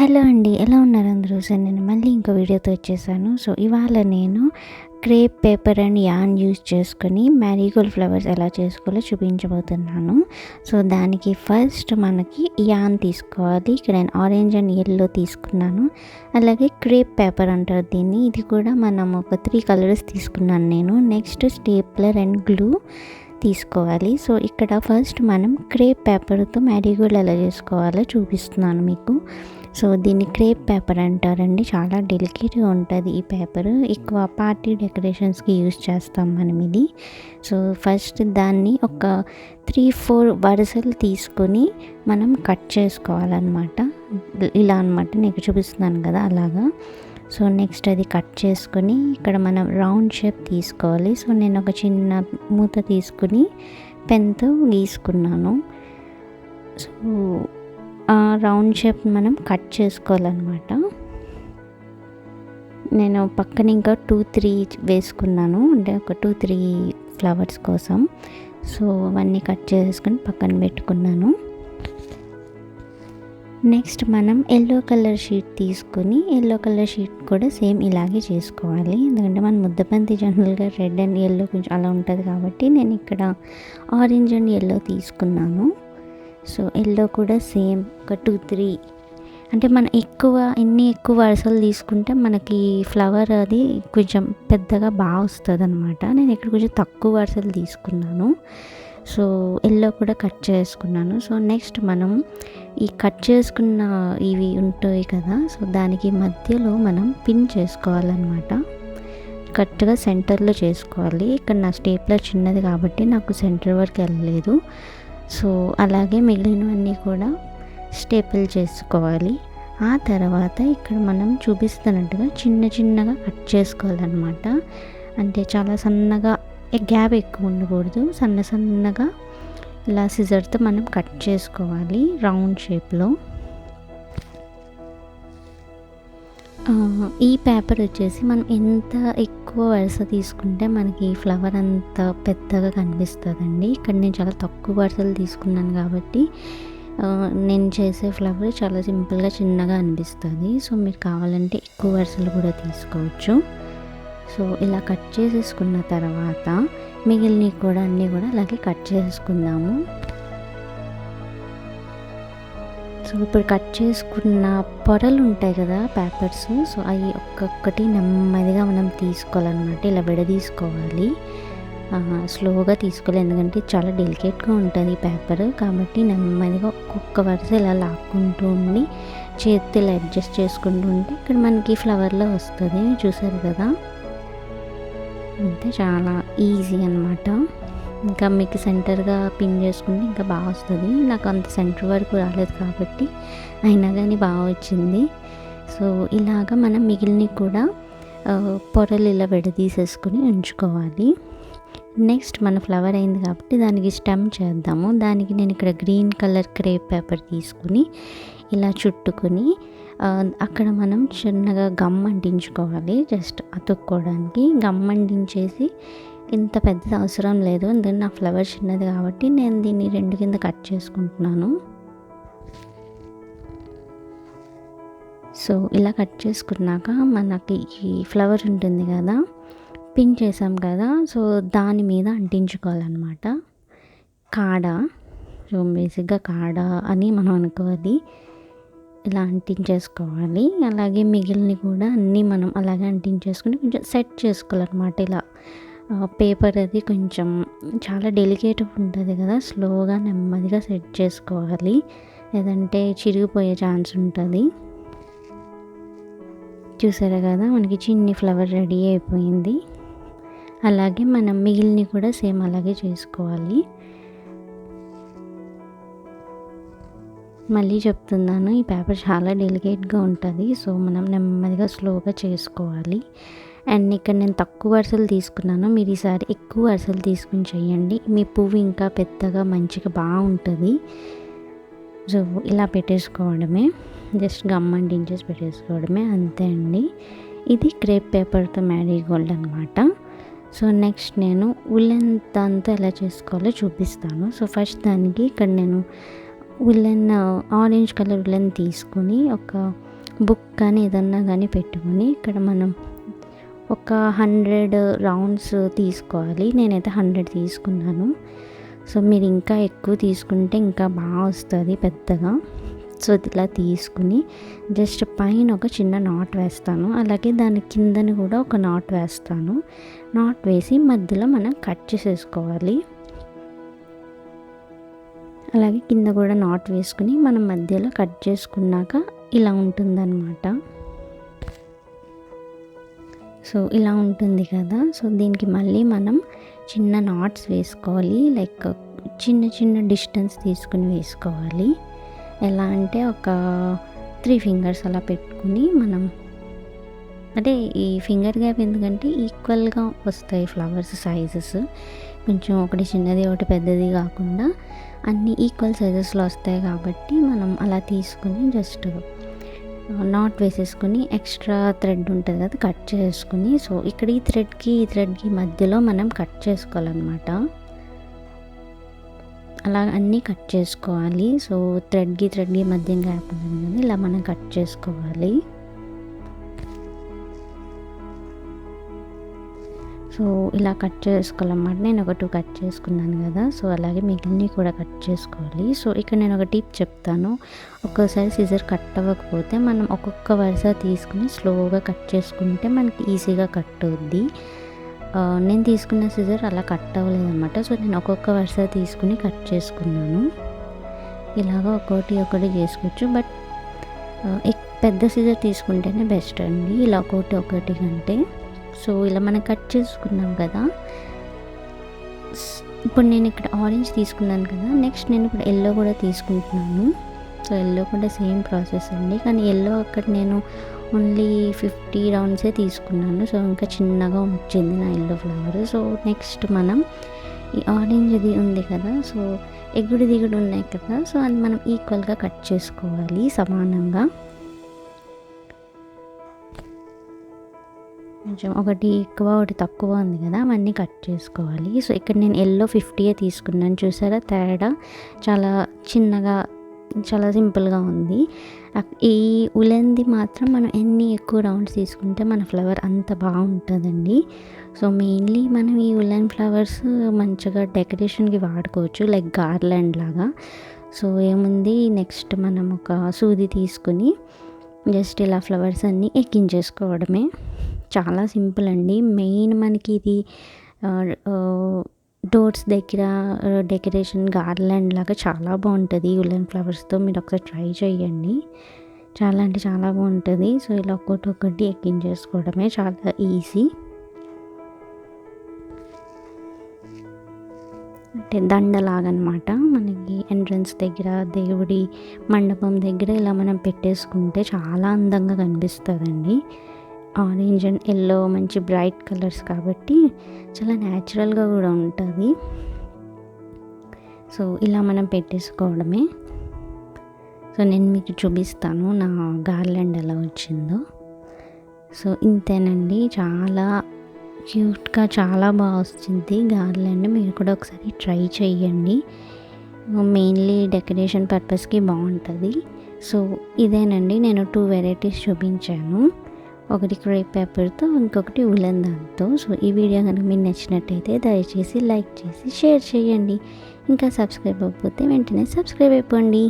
Hello అండి, ఎలా ఉన్నారు అందరూ? సో నేను మళ్ళీ ఇంకో వీడియోతో వచ్చేసాను. సో ఇవాళ నేను crepe paper and an use చేసుకొని మ్యారీగోల్డ్ ఫ్లవర్స్ ఎలా చేసుకోవాలో చూపించబోతున్నాను. సో దానికి ఫస్ట్ మనకి యాన్ తీసుకోవాలి. ఇక్కడ నేను ఆరెంజ్ అండ్ ఎల్లో తీసుకున్నాను. అలాగే క్రేప్ పేపర్ అంటారు దీన్ని. ఇది కూడా మనం ఒక 3 కలర్స్ తీసుకున్నాను నేను. నెక్స్ట్ స్టేప్లర్ అండ్ గ్లూ తీసుకోవాలి. సో ఇక్కడ ఫస్ట్ మనం క్రేప్ పేపర్తో మ్యారీగోల్డ్ ఎలా చేసుకోవాలో చూపిస్తున్నాను మీకు. సో దీన్ని క్రేప్ పేపర్ అంటారండి. చాలా డెలికేట్గా ఉంటుంది ఈ పేపర్. ఎక్కువ పార్టీ డెకరేషన్స్కి యూజ్ చేస్తాం మనం ఇది. సో ఫస్ట్ దాన్ని ఒక 3-4 వరుసలు తీసుకొని మనం కట్ చేసుకోవాలన్నమాట. ఇలా అనమాట, నీకు చూపిస్తున్నాను కదా అలాగా. సో నెక్స్ట్ అది కట్ చేసుకొని ఇక్కడ మనం రౌండ్ షేప్ తీసుకోవాలి. సో నేను ఒక చిన్న మూత తీసుకుని పెన్తో గీసుకున్నాను. సో ఆ రౌండ్ షేప్ మనం కట్ చేసుకోవాలన్నమాట. నేను పక్కన ఇంకా 2-3 వేసుకున్నాను, అంటే ఒక 2-3 ఫ్లవర్స్ కోసం. సో అవన్నీ కట్ చేసుకొని పక్కన పెట్టుకున్నాను. నెక్స్ట్ మనం ఎల్లో కలర్ షీట్ తీసుకొని ఎల్లో కలర్ షీట్ కూడా సేమ్ ఇలాగే చేసుకోవాలి. ఎందుకంటే మన ముద్దబంతి జనరల్గా రెడ్ అండ్ ఎల్లో కొంచెం అలా ఉంటుంది కాబట్టి నేను ఇక్కడ ఆరెంజ్ అండ్ ఎల్లో తీసుకున్నాను. సో ఎల్లో కూడా సేమ్ ఒక 2-3, అంటే మనం ఎన్ని ఎక్కువ వరుసలు తీసుకుంటే మనకి ఫ్లవర్ అది కొంచెం పెద్దగా బాగా వస్తుంది అనమాట. నేను ఇక్కడ కొంచెం తక్కువ వరుసలు తీసుకున్నాను. సో ఎల్లో కూడా కట్ చేసుకున్నాను. సో నెక్స్ట్ మనం ఈ కట్ చేసుకున్న ఇవి ఉంటాయి కదా, సో దానికి మధ్యలో మనం పిన్ చేసుకోవాలన్నమాట. కరెక్ట్గా సెంటర్లో చేసుకోవాలి. ఇక్కడ నా స్టేప్లర్ చిన్నది కాబట్టి నాకు సెంటర్ వరకు వెళ్ళలేదు. సో అలాగే మిగిలినవన్నీ కూడా స్టేపుల్ చేసుకోవాలి. ఆ తర్వాత ఇక్కడ మనం చూపిస్తున్నట్టుగా చిన్నగా కట్ చేసుకోవాలన్నమాట. అంటే చాలా సన్నగా, గ్యాప్ ఎక్కువ ఉండకూడదు, సన్నగా ఇలా సిజర్తో మనం కట్ చేసుకోవాలి రౌండ్ షేప్లో. ఈ పేపర్ వచ్చేసి మనం ఎంత ఎక్కువ వరుస తీసుకుంటే మనకి ఫ్లవర్ అంత పెద్దగా కనిపిస్తుందండి. ఇక్కడ నేను చాలా తక్కువ వరుసలు తీసుకున్నాను కాబట్టి నేను చేసే ఫ్లవర్ చాలా సింపుల్గా చిన్నగా అనిపిస్తుంది. సో మీరు కావాలంటే ఎక్కువ వరుసలు కూడా తీసుకోవచ్చు. సో ఇలా కట్ చేసేసుకున్న తర్వాత మిగిలినవి కూడా అన్నీ కూడా అలాగే కట్ చేసుకుందాము. సో ఇప్పుడు కట్ చేసుకున్న పొరలు ఉంటాయి కదా పేపర్స్, సో అవి ఒక్కొక్కటి నెమ్మదిగా మనం తీసుకోవాలన్నమాట. ఇలా విడదీసుకోవాలి, స్లోగా తీసుకోవాలి. ఎందుకంటే చాలా డెలికేట్గా ఉంటుంది పేపర్ కాబట్టి నెమ్మదిగా ఒక్కొక్క వరుస ఇలా లాక్కుంటూ ఉండి చేతితో ఇలా అడ్జస్ట్ చేసుకుంటూ ఉంటే ఇక్కడ మనకి ఫ్లవర్లో వస్తుంది. చూసారు కదా, అంతే, చాలా ఈజీ అన్నమాట. ఇంకా మీకు సెంటర్గా పిన్ చేసుకుంటే ఇంకా బాగా వస్తుంది. నాకు అంత సెంటర్ వరకు రాలేదు కాబట్టి అయినా కానీ బాగా వచ్చింది. సో ఇలాగ మనం మిగిలినవి కూడా పొరలు ఇలా విడదీసేసుకుని ఉంచుకోవాలి. నెక్స్ట్ మన ఫ్లవర్ అయింది కాబట్టి దానికి స్టెమ్ చేద్దాము. దానికి నేను ఇక్కడ గ్రీన్ కలర్ క్రేప్ పేపర్ తీసుకుని ఇలా చుట్టుకొని అక్కడ మనం చిన్నగా గమ్ అంటించుకోవాలి. జస్ట్ అతుక్కోవడానికి గమ్ అంటించేసి, ఇంత పెద్ద అవసరం లేదు ఎందుకంటే నా ఫ్లవర్ చిన్నది కాబట్టి నేను దీన్ని 2 కింద కట్ చేసుకుంటున్నాను. సో ఇలా కట్ చేసుకున్నాక మనకి ఈ ఫ్లవర్ ఉంటుంది కదా, పిన్ చేసాం కదా, సో దాని మీద అంటించుకోవాలన్నమాట. కాడ, సో బేసిక్గా కాడ అని మనం అనుకోవాలి. ఇలా అంటించేసుకోవాలి. అలాగే మిగిలినవి కూడా అన్నీ మనం అలాగే అంటించేసుకుని కొంచెం సెట్ చేసుకోవాలన్నమాట. ఇలా పేపర్ అది కొంచెం చాలా డెలికేట్గా ఉంటుంది కదా, స్లోగా నెమ్మదిగా సెట్ చేసుకోవాలి, లేదంటే చిరిగిపోయే ఛాన్స్ ఉంటుంది. చూసారా కదా, మనకి చిన్ని ఫ్లవర్ రెడీ అయిపోయింది. అలాగే మనం మిగిలినవి కూడా సేమ్ అలాగే చేసుకోవాలి. మళ్ళీ చెప్తున్నాను, ఈ పేపర్ చాలా డెలికేట్గా ఉంటుంది. సో మనం నెమ్మదిగా స్లోగా చేసుకోవాలి. అండ్ ఇక్కడ నేను తక్కువ వరుసలు తీసుకున్నాను, మీరు ఈసారి ఎక్కువ వరుసలు తీసుకుని చేయండి. మీ పువ్వు ఇంకా పెద్దగా మంచిగా బాగుంటుంది. సో ఇలా పెట్టేసుకోవడమే, జస్ట్ గమ్ అంటించేసి పెట్టేసుకోవడమే, అంతే అండి. ఇది క్రేప్ పేపర్తో మ్యారీగోల్డ్ అనమాట. సో నెక్స్ట్ నేను ఉలెన్ దాంతో ఎలా చేసుకోవాలో చూపిస్తాను. సో ఫస్ట్ దానికి ఇక్కడ నేను ఉలెన్, ఆరెంజ్ కలర్ ఉలెన్ తీసుకొని ఒక బుక్ కానీ ఏదన్నా కానీ పెట్టుకొని ఇక్కడ మనం ఒక 100 రౌండ్స్ తీసుకోవాలి. నేనైతే 100 తీసుకున్నాను. సో మీరు ఇంకా ఎక్కువ తీసుకుంటే ఇంకా బాగా వస్తుంది పెద్దగా. సో ఇలా తీసుకుని జస్ట్ పైన ఒక చిన్న నాట్ వేస్తాను, అలాగే దాని కిందని కూడా ఒక నాట్ వేస్తాను. నాట్ వేసి మధ్యలో మనం కట్ చేసేసుకోవాలి. అలాగే కింద కూడా నాట్ వేసుకుని మనం మధ్యలో కట్ చేసుకున్నాక ఇలా ఉంటుందన్నమాట. సో ఇలా ఉంటుంది కదా. సో దీనికి మళ్ళీ మనం చిన్న నాట్స్ వేసుకోవాలి, లైక్ చిన్న చిన్న డిస్టెన్స్ తీసుకుని వేసుకోవాలి. ఎలా అంటే ఒక 3 ఫింగర్స్ అలా పెట్టుకుని మనం, అంటే ఈ ఫింగర్ గ్యాప్ ఎందుకంటే ఈక్వల్గా వస్తాయి ఫ్లవర్స్ సైజెస్, కొంచెం ఒకటి చిన్నది ఒకటి పెద్దది కాకుండా అన్నీ ఈక్వల్ సైజెస్లో వస్తాయి కాబట్టి మనం అలా తీసుకుని జస్ట్ నాట్ వేసేసుకుని ఎక్స్ట్రా థ్రెడ్ ఉంటుంది కదా కట్ చేసుకుని, సో ఇక్కడ ఈ థ్రెడ్కి మధ్యలో మనం కట్ చేసుకోవాలన్నమాట. అలా అన్నీ కట్ చేసుకోవాలి. సో థ్రెడ్కి మధ్య గ్యాప్ ఉంటుంది కదా, ఇలా మనం కట్ చేసుకోవాలి. సో ఇలా కట్ చేసుకోవాలన్నమాట. నేను ఒక 2 కట్ చేసుకున్నాను కదా, సో అలాగే మిగిలినవి కూడా కట్ చేసుకోవాలి. సో ఇక్కడ నేను ఒక టిప్ చెప్తాను. ఒక్కోసారి సిజర్ కట్ అవ్వకపోతే మనం ఒక్కొక్క వరుస తీసుకుని స్లోగా కట్ చేసుకుంటే మనకి ఈజీగా కట్ అవుద్ది. నేను తీసుకున్న సిజర్ అలా కట్ అవ్వలేదన్నమాట. సో నేను ఒక్కొక్క వరుస తీసుకుని కట్ చేసుకున్నాను. ఇలాగ ఒకటి చేసుకోవచ్చు, బట్ పెద్ద సిజర్ తీసుకుంటేనే బెస్ట్ అండి, ఇలా ఒకటి కంటే. సో ఇలా మనం కట్ చేసుకున్నాం కదా. ఇప్పుడు నేను ఇక్కడ ఆరెంజ్ తీసుకున్నాను కదా, నెక్స్ట్ నేను ఇప్పుడు ఎల్లో కూడా తీసుకుంటున్నాను. సో ఎల్లో కూడా సేమ్ ప్రాసెస్ అండి, కానీ ఎల్లో అక్కడ నేను ఓన్లీ 50 రౌండ్సే తీసుకున్నాను. సో ఇంకా చిన్నగా వచ్చింది నా ఎల్లో ఫ్లవర్. సో నెక్స్ట్ మనం ఈ ఆరెంజ్ది ఉంది కదా, సో ఎగుడు దిగుడు ఉన్నాయి కదా, సో అది మనం ఈక్వల్గా కట్ చేసుకోవాలి సమానంగా. కొంచెం ఒకటి ఎక్కువ ఒకటి తక్కువ ఉంది కదా, అవన్నీ కట్ చేసుకోవాలి. సో ఇక్కడ నేను ఎల్లో 50 తీసుకున్నాను, చూసారా తేడా చాలా చిన్నగా, చాలా సింపుల్గా ఉంది. ఈ ఉలెన్ది మాత్రం మనం ఎన్ని ఎక్కువ రౌండ్స్ తీసుకుంటే మన ఫ్లవర్ అంత బాగుంటుందండి. సో మెయిన్లీ మనం ఈ ఉలెన్ ఫ్లవర్స్ మంచిగా డెకరేషన్కి వాడుకోవచ్చు, లైక్ గార్లాండ్ లాగా. సో ఏముంది, నెక్స్ట్ మనం ఒక సూది తీసుకుని జస్ట్ ఇలా ఫ్లవర్స్ అన్నీ ఎక్కించేసుకోవడమే. చాలా సింపుల్ అండి. మెయిన్ మనకి ఇది డోర్స్ దగ్గర డెకరేషన్ గార్లాండ్ లాగా చాలా బాగుంటుంది ఉలెన్ ఫ్లవర్స్తో. మీరు ఒకసారి ట్రై చేయండి, చాలా అంటే చాలా బాగుంటుంది. సో ఇలా ఒక్కొక్కటి ఎక్కించేసుకోవడమే, చాలా ఈజీ. అంటే దండలాగనమాట. మనకి ఎంట్రన్స్ దగ్గర, దేవుడి మండపం దగ్గర ఇలా మనం పెట్టేసుకుంటే చాలా అందంగా కనిపిస్తుందండి. ఆరెంజ్ అండ్ ఎల్లో మంచి బ్రైట్ కలర్స్ కాబట్టి చాలా న్యాచురల్గా కూడా ఉంటుంది. సో ఇలా మనం పెట్టేసుకోవడమే. సో నేను మీకు చూపిస్తాను నా గార్లాండ్ ఎలా వచ్చిందో. సో ఇంతేనండి, చాలా క్యూట్గా చాలా బాగా వస్తుంది గార్లాండ్. మీరు కూడా ఒకసారి ట్రై చేయండి, మెయిన్లీ డెకరేషన్ పర్పస్కి బాగుంటుంది. సో ఇదేనండి, నేను 2 వెరైటీస్ చూపించాను. ఒకటి క్రేప్ పేపర్తో, ఇంకొకటి ఉలెన్ దాంతో. సో ఈ వీడియో కనుక మీకు నచ్చినట్టయితే దయచేసి లైక్ చేసి షేర్ చేయండి. ఇంకా సబ్స్క్రైబ్ అవ్వకపోతే వెంటనే సబ్స్క్రైబ్ అయిపోండి.